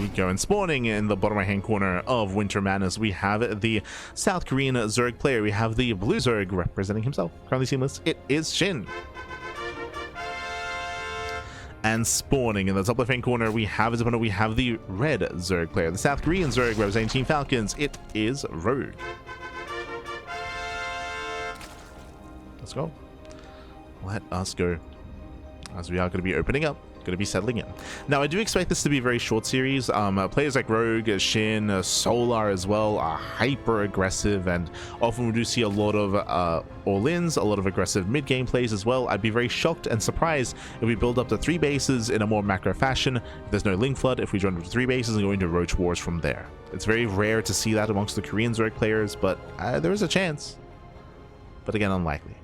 we go. And spawning in the bottom right hand corner of Winter Madness, we have the South Korean Zerg player. We have the blue Zerg representing himself. Currently seamless. It is Shin. And spawning in the top left hand corner, we have his opponent. We have the red Zerg player, the South Korean Zerg representing Team Falcons. It is Rogue. Let's go. Let us go. As we are going to be opening up, going to be settling in. Now, I do expect this to be a very short series. Players like Rogue, Shin, Solar as well are hyper aggressive, and often we do see a lot of all-ins, a lot of aggressive mid-game plays as well. I'd be very shocked and surprised if we build up to 3 bases in a more macro fashion. If there's no Link Flood, if we join up to 3 bases and go into Roach Wars from there. It's very rare to see that amongst the Korean Zerg players, but there is a chance. But again, unlikely.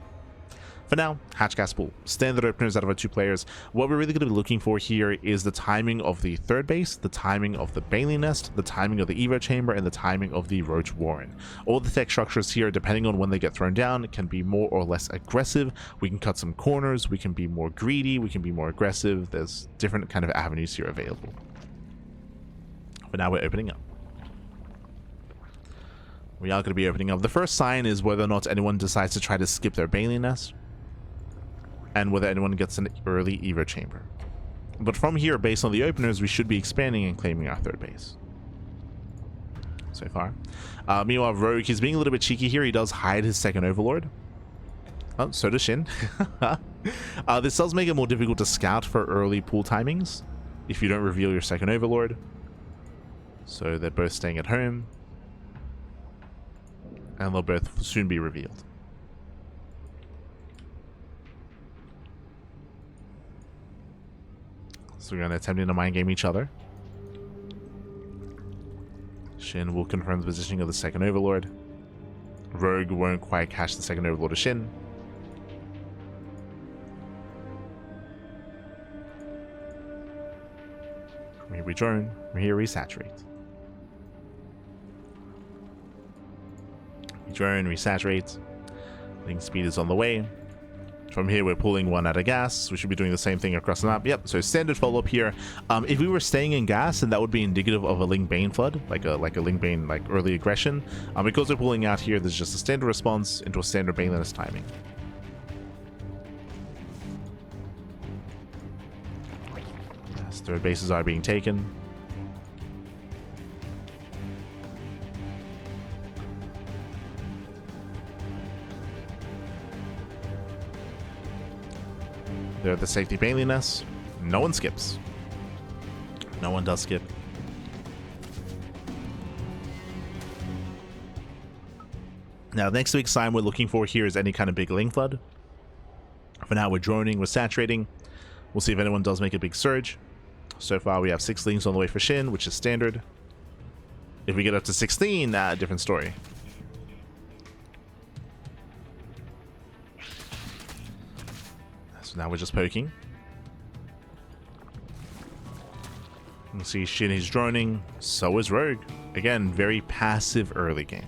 For now, Hatchcast Pool, standard openers out of our 2 players. What we're really going to be looking for here is the timing of the 3rd base, the timing of the Baneling Nest, the timing of the Evo Chamber, and the timing of the Roach Warren. All the tech structures here, depending on when they get thrown down, can be more or less aggressive. We can cut some corners, we can be more greedy, we can be more aggressive. There's different kind of avenues here available. But now we're opening up. We are going to be opening up. The first sign is whether or not anyone decides to try to skip their Baneling Nest, and whether anyone gets an early Evo Chamber. But from here, based on the openers, we should be expanding and claiming our 3rd base. So far. Meanwhile, Rogue, he's being a little bit cheeky here. He does hide his 2nd Overlord. Oh, so does Shin. This does make it more difficult to scout for early pool timings if you don't reveal your 2nd Overlord. So they're both staying at home, and they'll both soon be revealed. So we're going to attempt to mind game each other. Shin will confirm the positioning of the 2nd Overlord. Rogue won't quite catch the 2nd Overlord of Shin. From here we drone, from here we saturate. We drone, we saturate. Link speed is on the way. From here, we're pulling 1 out of gas. We should be doing the same thing across the map. Yep, so standard follow-up here. If we were staying in gas, then that would be indicative of a Link Bane flood, like a Link Bane early aggression. Because we're pulling out here, there's just a standard response into a standard Baneling Nest timing. Yes, 3rd bases are being taken. They're the safety Baneling Nest. No one skips. No one does skip. Now, next week's sign we're looking for here is any kind of big Link Flood. For now, we're droning, we're saturating. We'll see if anyone does make a big surge. So far, we have 6 links on the way for Shin, which is standard. If we get up to 16, different story. So now we're just poking. You can see Shin is droning, so is Rogue. Again, very passive early game.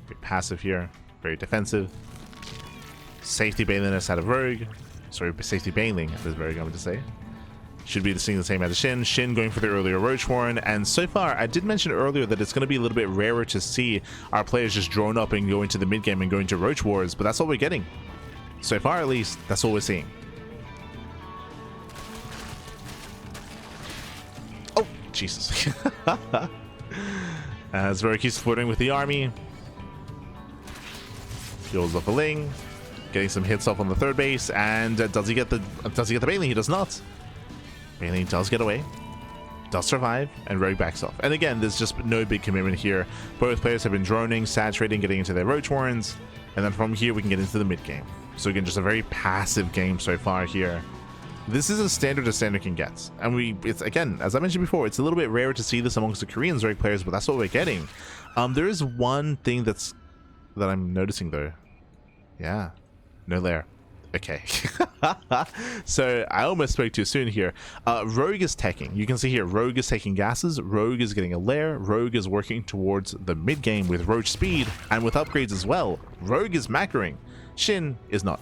Very passive here, very defensive. Safety Baneling Nest out of Rogue. Sorry, safety Baneling out of Rogue, I meant to say. Should be seeing the same out of Shin. Shin going for the earlier Roach Warren. And so far, I did mention earlier that it's going to be a little bit rarer to see our players just drone up and go into the mid game and go into Roach Wars, but that's what we're getting. So far, at least, that's all we're seeing. Oh, Jesus. As Rogue keeps flirting with the army. Kills off a Ling. Getting some hits off on the 3rd base. And does he get the Baneling? He does not. Baneling does get away. Does survive. And Rogue backs off. And again, there's just no big commitment here. Both players have been droning, saturating, getting into their Roach Warrens. And then from here, we can get into the mid game. So again, just a very passive game so far here. This is as standard can get. And it's again, as I mentioned before, it's a little bit rare to see this amongst the Korean Zerg players, but that's what we're getting. There is one thing that I'm noticing though. Yeah, no lair. Okay. So I almost spoke too soon here. Rogue is teching. You can see here, Rogue is taking gases. Rogue is getting a lair. Rogue is working towards the mid game with Roach speed and with upgrades as well. Rogue is macroing. Shin is not.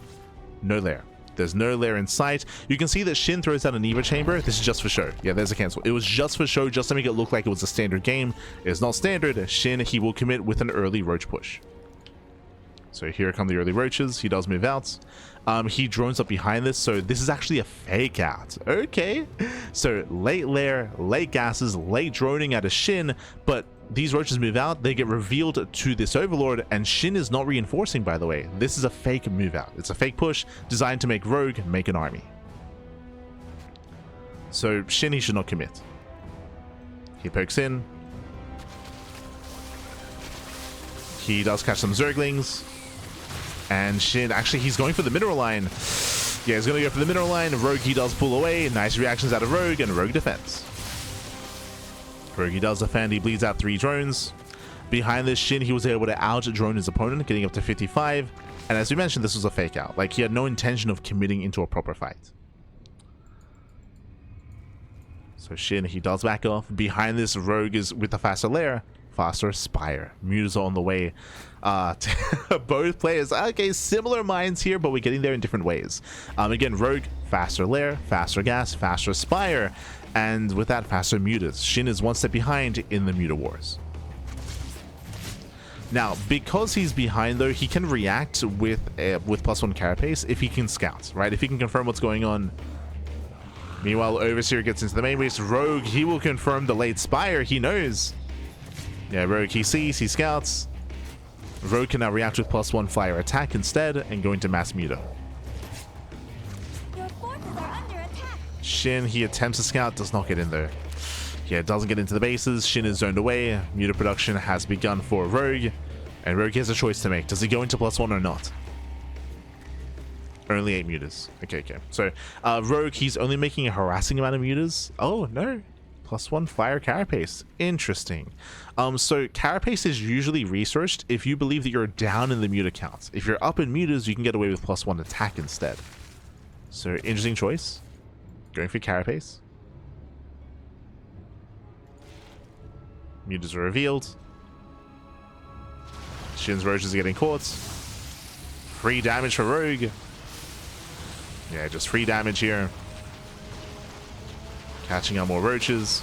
No lair. There's no lair in sight. You can see that Shin throws out an Eva Chamber. This is just for show. Yeah, there's a cancel. It was just for show, just to make it look like it was a standard game. It's not standard. Shin, he will commit with an early roach push. So here come the early roaches. He does move out. He drones up behind this, so this is actually a fake out. Okay. So late lair, late gases, late droning out of Shin, but these roaches move out, they get revealed to this overlord, and Shin is not reinforcing, by the way. This is a fake move out. It's a fake push designed to make Rogue make an army. So Shin, he should not commit. He pokes in. He does catch some Zerglings. And Shin, actually, he's going for the mineral line. Yeah, he's going to go for the mineral line. Rogue, he does pull away. Nice reactions out of Rogue, and Rogue defends. Rogue, he does defend. He bleeds out 3 drones. Behind this, Shin, he was able to out-drone his opponent, getting up to 55. And as we mentioned, this was a fake out. Like, he had no intention of committing into a proper fight. So Shin, he does back off. Behind this, Rogue is with the faster lair. Faster Spire. Mutas are on the way. Both players, okay, similar minds here, but we're getting there in different ways. Again, Rogue, faster lair, faster gas, faster Spire, and with that, faster mutas. Shin is one step behind in the muta wars. Now, because he's behind though, he can react with +1 carapace if he can scout, right? If he can confirm what's going on. Meanwhile, Overseer gets into the main base. Rogue, he will confirm the late Spire. He knows. Yeah, Rogue, he sees, he scouts. Rogue can now react with +1 fire attack instead and go into mass muta. Your forces are under attack. Shin, he attempts to scout, does not get in there. Yeah, doesn't get into the bases. Shin is zoned away. Muta production has begun for Rogue, and Rogue has a choice to make. Does he go into +1 or not? Only 8 mutas. Okay. So, Rogue, he's only making a harassing amount of mutas. Oh, no. +1 fire carapace. Interesting. So carapace is usually researched if you believe that you're down in the muta count. If you're up in mutas, you can get away with +1 attack instead. So interesting choice. Going for carapace. Mutas are revealed. Shin's roaches are getting caught. Free damage for Rogue. Yeah, just free damage here. Catching out more roaches.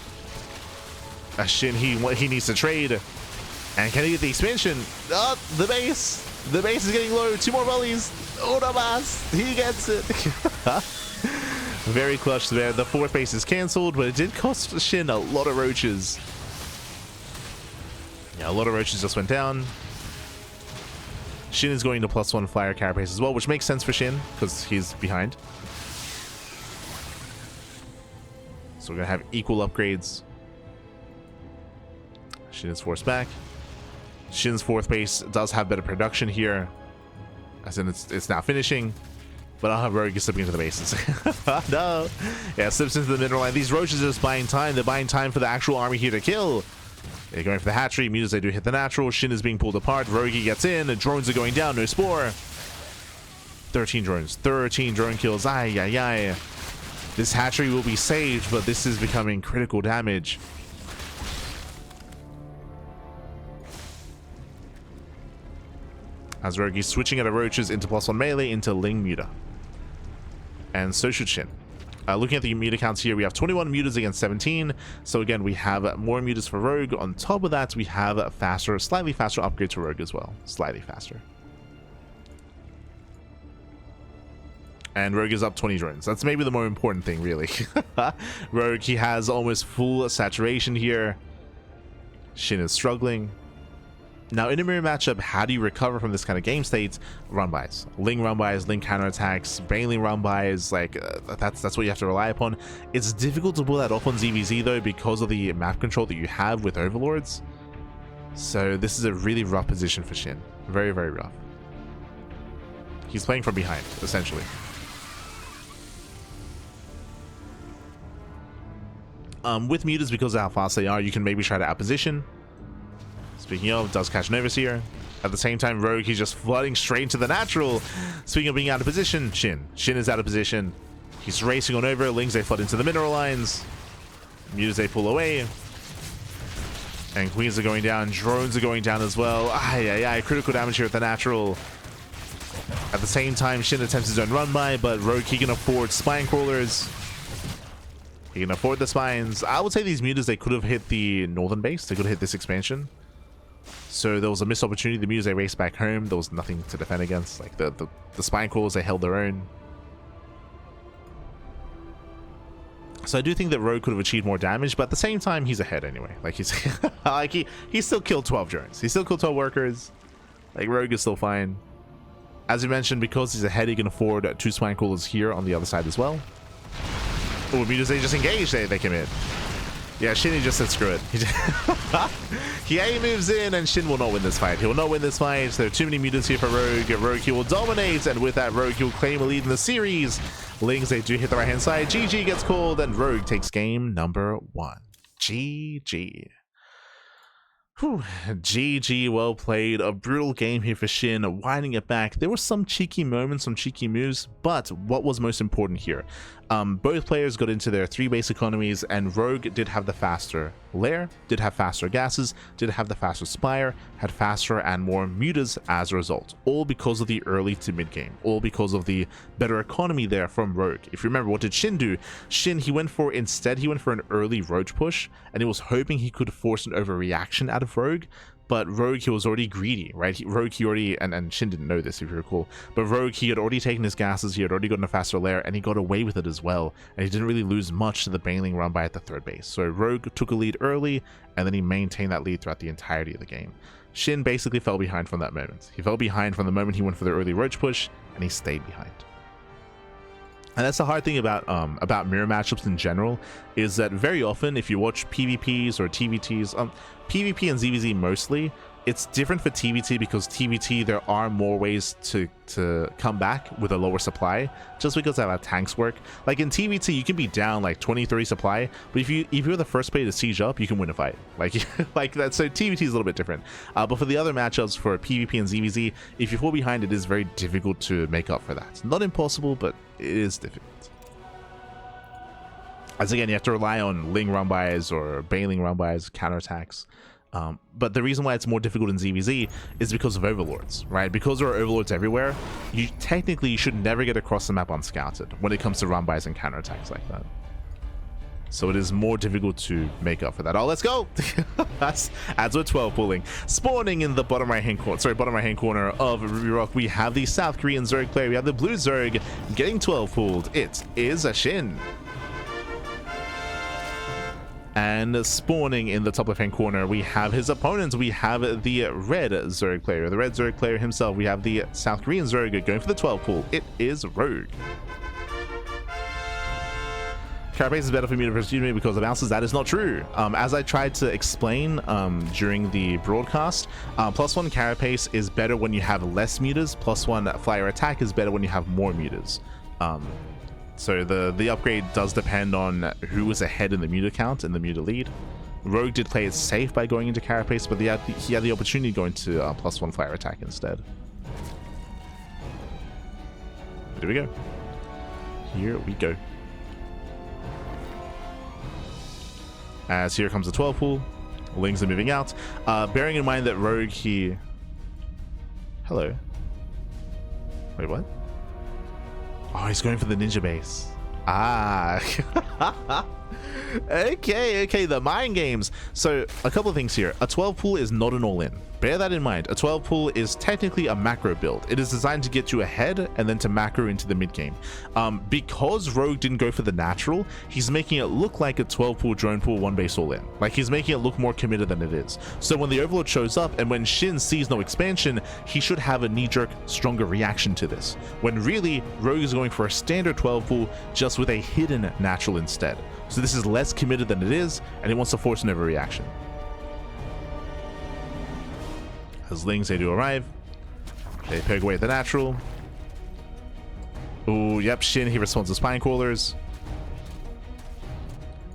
Shin, he needs to trade. And can he get the expansion? Oh, the base. The base is getting low. 2 more volleys. Una más. He gets it. Very clutch there. The 4th base is cancelled, but it did cost Shin a lot of roaches. Yeah, a lot of roaches just went down. Shin is going to +1 fire carapace as well, which makes sense for Shin because he's behind. So we're going to have equal upgrades. Shin is forced back. Shin's 4th base does have better production here. As in it's now finishing. But I'll have Rogue slipping into the bases. No. Yeah, slips into the mineral line. These roaches are just buying time. They're buying time for the actual army here to kill. They're going for the hatchery. Mutas, they do hit the natural. Shin is being pulled apart. Rogue gets in. The drones are going down. No spore. 13 drones. 13 drone kills. Ay. This hatchery will be saved, but this is becoming critical damage. As Rogue is switching out of roaches into +1 melee into Ling muta. And so should Shin. Looking at the muta counts here, we have 21 mutas against 17. So again, we have more mutas for Rogue. On top of that, we have a slightly faster upgrade to Rogue as well. Slightly faster. And Rogue is up 20 drones. That's maybe the more important thing, really. Rogue, he has almost full saturation here. Shin is struggling. Now, in a mirror matchup, how do you recover from this kind of game state? Run-bys. Ling run-bys, Ling counterattacks, Baneling run-bys, like, that's what you have to rely upon. It's difficult to pull that off on ZVZ, though, because of the map control that you have with Overlords. So this is a really rough position for Shin. Very, very rough. He's playing from behind, essentially. With mutas, because of how fast they are, you can maybe try to outposition. Speaking of, does catch an Overseer. At the same time, Rogue, he's just flooding straight into the natural. Speaking of being out of position, Shin is out of position. He's racing on over. Lings, they flood into the mineral lines. Mutas, they pull away. And Queens are going down. Drones are going down as well. Critical damage here at the natural. At the same time, Shin attempts his own run by, but Rogue, he can afford spine crawlers. He can afford the spines. I would say these mutas, they could have hit the northern base. They could have hit this expansion. So there was a missed opportunity. The mutas, they raced back home. There was nothing to defend against. Like the spine crawlers, they held their own. So I do think that Rogue could have achieved more damage, but at the same time, he's ahead anyway. Like he's like he still killed 12 drones. He still killed 12 workers. Like Rogue is still fine. As you mentioned, because he's ahead, he can afford 2 spine crawlers here on the other side as well. Oh, mutas, they just engage. They came in. Yeah, Shin, he just said screw it. He A moves in, and Shin will not win this fight. He will not win this fight. There are too many mutas here for Rogue. Rogue, he will dominate, and with that, Rogue, he will claim a lead in the series. Lings, they do hit the right-hand side. GG gets called, and Rogue takes game number 1. GG. Whew. GG, well played. A brutal game here for Shin, winding it back. There were some cheeky moments, some cheeky moves, but what was most important here? Both players got into their 3 base economies, and Rogue did have the faster lair, did have faster gases, did have the faster spire, had faster and more mutas as a result. All because of the early to mid game, all because of the better economy there from Rogue. If you remember, what did Shin do? Shin, he went for an early roach push, and he was hoping he could force an overreaction out of Rogue. But Rogue, he was already greedy, right? Rogue, he already, and Shin didn't know this if you recall, but Rogue, he had already taken his gases, he had already gotten a faster lair, and he got away with it as well, and he didn't really lose much to the Baneling run by at the 3rd base. So Rogue took a lead early, and then he maintained that lead throughout the entirety of the game. Shin basically fell behind from that moment. He fell behind from the moment he went for the early roach push, and he stayed behind. And that's the hard thing about mirror matchups in general, is that very often if you watch PvPs or TVTs, PvP and ZVZ mostly, it's different for TVT because TVT, there are more ways to come back with a lower supply, just because of how tanks work. Like in TVT, you can be down like 20-30 supply, but if you're the first player to siege up, you can win a fight. Like that. So TVT is a little bit different. But for the other matchups for PvP and ZVZ, if you fall behind, it is very difficult to make up for that. Not impossible, but it is difficult. As again, you have to rely on Ling run-bys or Baneling run-bys, counterattacks. But the reason why it's more difficult in ZVZ is because of overlords, right? Because there are overlords everywhere, you technically should never get across the map unscouted when it comes to run-bys and counterattacks like that. So it is more difficult to make up for that. Oh, let's go! As we're 12 pulling. Spawning in the bottom right-hand corner of Ruby Rock, we have the South Korean Zerg player. We have the blue Zerg getting 12 pulled. It is a Shin. And spawning in the top left-hand corner, we have his opponents. We have the red Zerg player. The red Zerg player himself. We have the South Korean Zerg going for the 12 pull. It is Rogue. Carapace is better for me to pursue me because of bounces. That is not true. As I tried to explain during the broadcast, +1 Carapace is better when you have less mutas. +1 flyer attack is better when you have more mutas. So the upgrade does depend on who was ahead in the muta count and the muta lead. Rogue did play it safe by going into Carapace, but he had the opportunity to go into +1 fire attack instead. Here we go. Here we go. As here comes the 12 pool. Lings are moving out. Bearing in mind that Rogue, he... Hello. Wait, what? Oh, he's going for the ninja base. Ah. Okay, the mind games. So a couple of things here. A 12 pool is not an all-in. Bear that in mind. A 12 pool is technically a macro build. It is designed to get you ahead and then to macro into the mid game. Because Rogue didn't go for the natural, he's making it look like a 12 pool drone pool 1 base all-in. Like he's making it look more committed than it is. So when the Overlord shows up and when Shin sees no expansion, he should have a knee-jerk stronger reaction to this. When really, Rogue is going for a standard 12 pool just with a hidden natural instead. So this is less committed than it is, and he wants to force an overreaction. As Lings, they do arrive. They poke away at the natural. Ooh, yep, Shin, he responds to spine crawlers.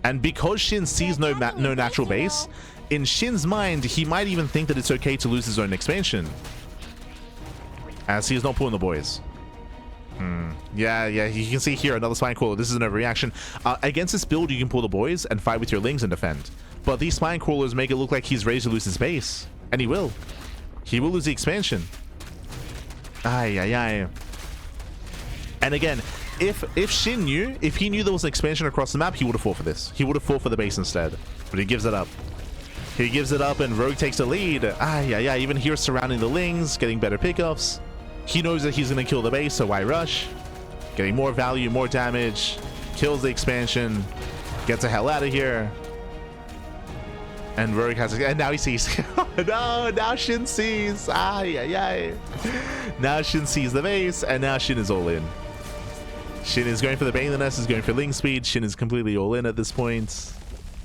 And because Shin sees no natural base, in Shin's mind, he might even think that it's okay to lose his own expansion, as he is not pulling the boys. Yeah, you can see here another spine crawler. This is an overreaction. Against this build, you can pull the boys and fight with your Lings and defend. But these spine crawlers make it look like he's ready to lose his base. And he will. He will lose the expansion. Aye. And again, if Shin knew, if he knew there was an expansion across the map, he would have fought for this. He would have fought for the base instead. But he gives it up. He gives it up, and Rogue takes the lead. Yeah. Even here surrounding the Lings, getting better pickoffs. He knows that he's going to kill the base, so why rush? Getting more value, more damage. Kills the expansion. Gets the hell out of here. And Rogue has, and now he sees. No, now Shin sees. Now Shin sees the base, and now Shin is all in. Shin is going for the Bane the Nest, is going for Ling speed. Shin is completely all in at this point.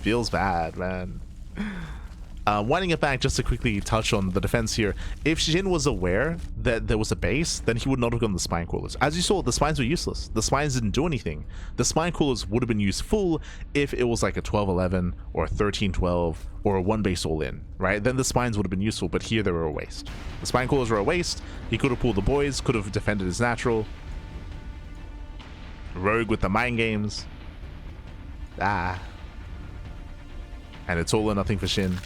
Feels bad, man. Winding it back, just to quickly touch on the defense here. If Shin was aware that there was a base, then he would not have gone the spine crawlers. As you saw, the spines were useless. The spines didn't do anything. The spine crawlers would have been useful if it was like a 12-11 or a 13-12 or a one base all in, right? Then the spines would have been useful, but here they were a waste. The spine crawlers were a waste. He could have pulled the boys, could have defended his natural. Rogue with the mind games. And it's all or nothing for Shin.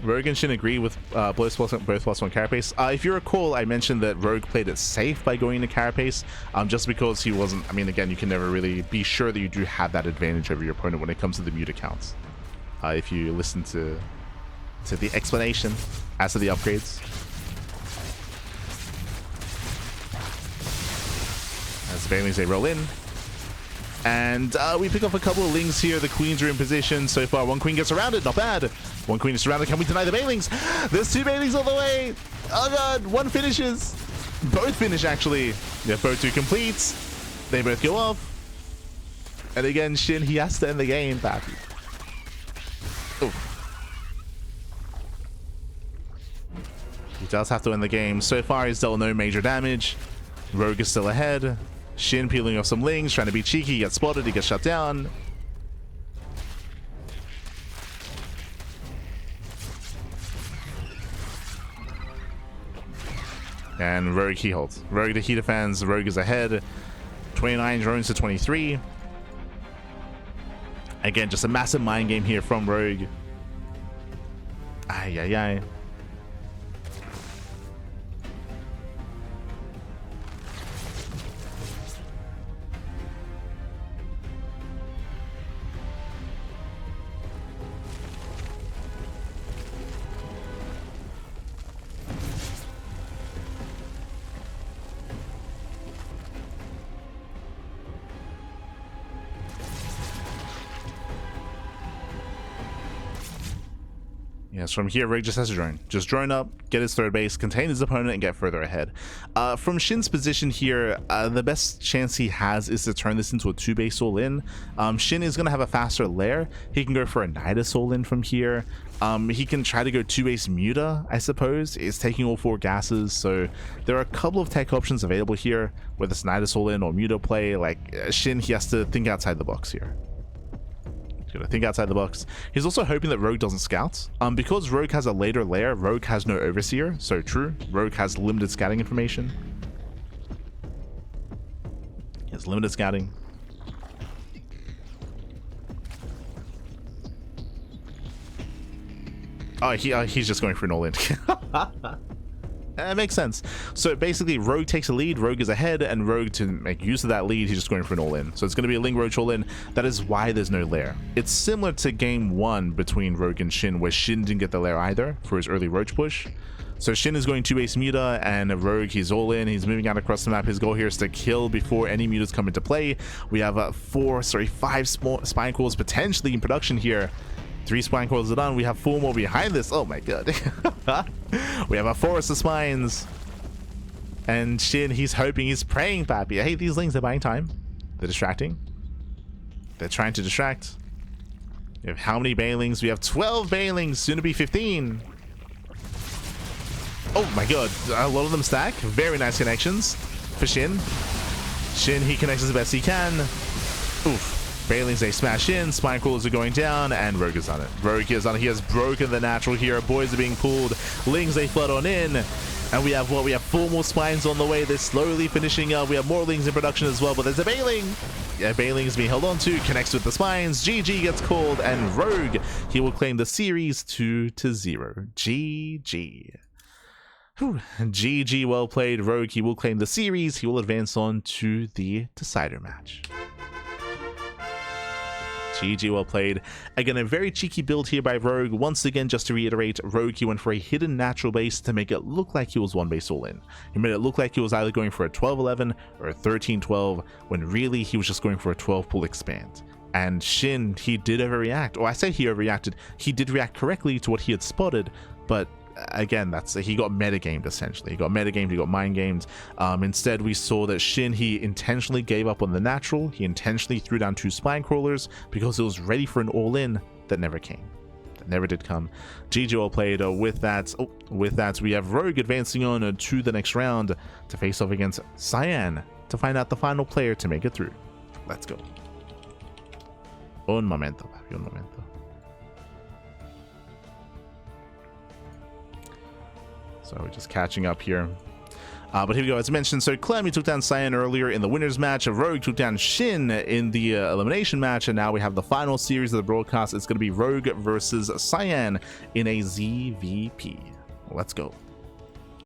Rogue and Shin agree with both +1 carapace. If you recall, I mentioned that Rogue played it safe by going into carapace, just because he wasn't. I mean, again, you can never really be sure that you do have that advantage over your opponent when it comes to the mute accounts. If you listen to the explanation as to the upgrades. As Banelings, they roll in. And we pick up a couple of Lings here. The Queens are in position so far. One Queen gets surrounded. Not bad. One Queen is surrounded. Can we deny the Banelings? There's two Banelings all the way. Oh god. One finishes. Both finish, actually. Yeah, both two completes. They both go off. And again, Shin, he has to end the game. Bappy. Oh. He does have to end the game. So far, he's dealt no major damage. Rogue is still ahead. Shin peeling off some Lings, trying to be cheeky. He gets spotted, he gets shut down. And Rogue he holds. Rogue the he defends. Rogue is ahead. 29 drones to 23. Again, just a massive mind game here from Rogue. Ay. Yes, from here, Rogue just has to drone. Just drone up, get his third base, contain his opponent, and get further ahead. From Shin's position here, the best chance he has is to turn this into a two-base all-in. Shin is going to have a faster lair. He can go for a Nidus all-in from here. He can try to go two-base Muta, I suppose. It's taking all four gases, so there are a couple of tech options available here, whether it's Nidus all-in or Muta play. Like, Shin, he has to think outside the box here. I think outside the box. He's also hoping that Rogue doesn't scout. Because Rogue has a later layer, Rogue has no Overseer. So true, Rogue has limited scouting information. He has limited scouting. Oh, he's just going for an all-in. That makes sense. So basically, Rogue takes a lead, Rogue is ahead, and Rogue, to make use of that lead, he's just going for an all-in. So it's going to be a Ling Roach all-in. That is why there's no lair. It's similar to game 1 between Rogue and Shin, where Shin didn't get the lair either for his early Roach push. So Shin is going 2-base Muta, and Rogue, he's all in. He's moving out across the map. His goal here is to kill before any Mutas come into play. We have 5 small spine cores potentially in production here. 3 spine cores are done. We have 4 more behind this. Oh my god. We have a forest of spines. And Shin, he's hoping, he's praying, Pappy. I hate these Lings. They're buying time. They're distracting. They're trying to distract. We have how many Banelings? We have 12 Banelings, soon to be 15. Oh my god. A lot of them stack. Very nice connections for Shin. Shin, he connects as best he can. Oof. Banelings, they smash in, spine crawlers are going down, and Rogue is on it. Rogue is on it. He has broken the natural here. Boys are being pulled. Lings, they flood on in. And we have 4 more spines on the way. They're slowly finishing up. We have more lings in production as well, but there's a Bailing. Yeah, Bailing is being held on to, connects with the spines. GG gets called, and Rogue, he will claim the series 2-0. GG. Whew. GG, well played. Rogue, he will claim the series. He will advance on to the decider match. GG, well played. Again, a very cheeky build here by Rogue. Once again, just to reiterate, Rogue, he went for a hidden natural base to make it look like he was 1 base all in. He made it look like he was either going for a 12-11 or a 13-12, when really he was just going for a 12-pull expand. And Shin, he did overreact. Or I say he overreacted. He did react correctly to what he had spotted, but again, he got metagamed essentially. He got metagamed, he got mind gamed. Instead, we saw that Shin, he intentionally gave up on the natural. He intentionally threw down 2 spine crawlers because it was ready for an all-in that never came. That never did come. GG, well played. With that, we have Rogue advancing on to the next round to face off against Cyan to find out the final player to make it through. Let's go. Un momento, papi, un momento. So we're just catching up here. But here we go. As I mentioned, so Clem, took down Cyan earlier in the winners match. Rogue took down Shin in the elimination match. And now we have the final series of the broadcast. It's going to be Rogue versus Cyan in a ZVP. Let's go.